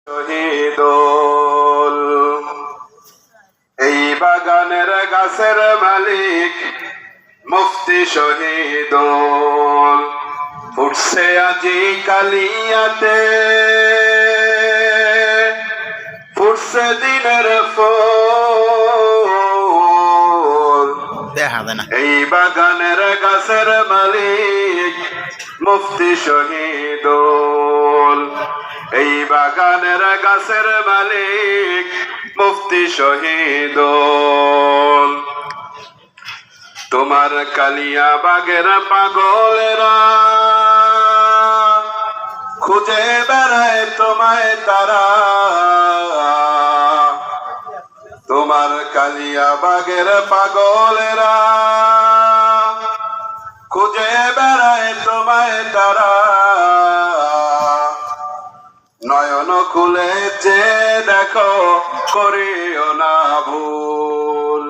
শহীদুল এই বাগানের গাছের মালিক মুফতি শহীদুল ফুটছে আজি কালিয়াতে ফুটছে দিনের ফুল এই বাগানের গাছের মালিক মুফতি শহীদুল এই বাগানের গাছের মালিক মুফতি শহীদুল তোমার কালিয়া বাগের পাগলেরা খুঁজে বেড়ায় তোমায় তারা তোমার কালিয়া বাগের পাগলেরা খুঁজে বেড়ায় তোমায় তারা নয়ন খুলে যে দেখো করিও না ভুল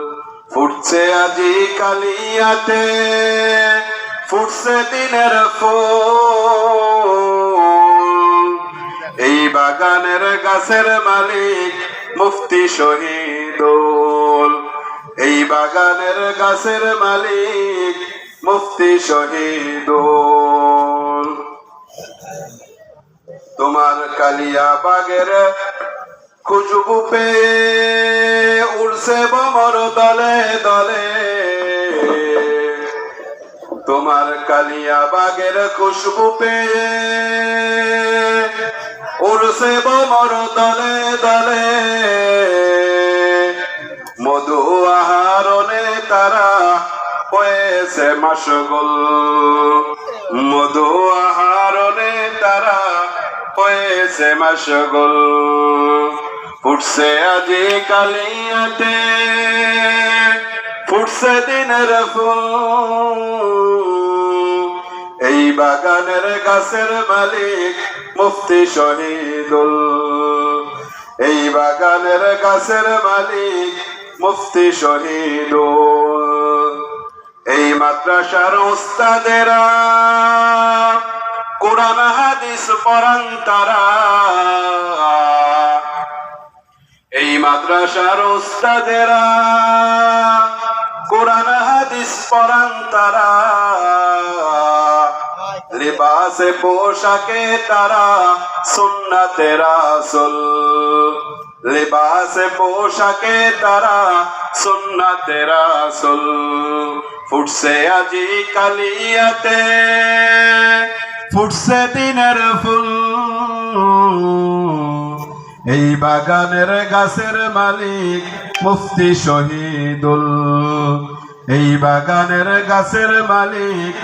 ফুটছে আজি কালিয়াতে ফুটছে দিনের ফুল এই বাগানের গাছের মালিক মুফতি শহীদুল এই বাগানের গাছের মালিক মুফতি শহীদুল তোমার কালিয়া বাগের খুশবু পেয়ে উড়ছে ভ্রমর দলে দলে তোমার কালিয়া বাগের খুশবু পেয়ে উড়ছে ভ্রমর দলে দলে মধু আহারণে তারা হয়েছে মশগুল মধু আহারণে তারা হয়েছে মশগুল ফুটছে আজি কালিয়াতে ফুটছে দিনের ফুল এই বাগানের গাছের মালিক মুফতি শহীদুল এই বাগানের গাছের মালিক মুফতি শহীদুল এই মাদ্রাসার উস্তাদেরা কোরআন হাদিস পড়ান তারা এই মাদ্রাসার উস্তাদেরা কোরআন হাদিস পড়ান তারা লিবাসে পোশাকে তারা সুন্নতে রাসূল লিবাসে পোশাকে তারা সুন্নতে রাসূল ফুটছে আজি কালিয়াতে ফুটছে দিনের ফুল এই বাগানের গাছের মালিক মুফতি শহীদুল এই বাগানের গাছের মালিক